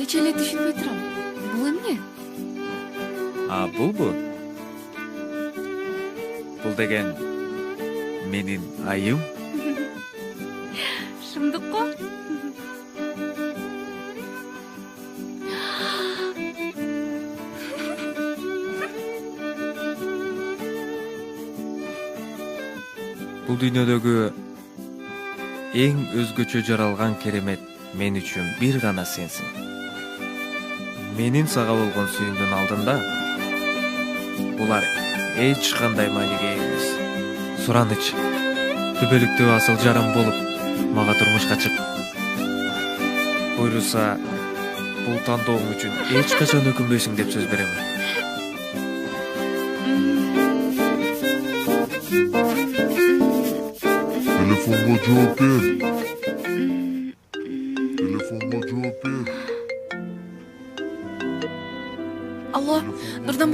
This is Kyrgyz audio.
Эч эле түшүнбөй турам. Бул эмне? Булбу? Бул деген менин айым. Шындыкпы? Бул дүйнөдөгү эң өзгөчө жаралган керемет мен үчүн бир гана сенсиң. Менин сага болгон сүйүүмдүн алдында булар эч кандай мааниге ээ эмес. Сураныч, түбөлүктүү асыл жарым болуп мага турмушка чык. Буйруса, бул тандоом үчүн эч качан өкүнбөйсүң деп сөз беремин. Telefonla cevap ver. Telefonla cevap ver. Алло, Нурдан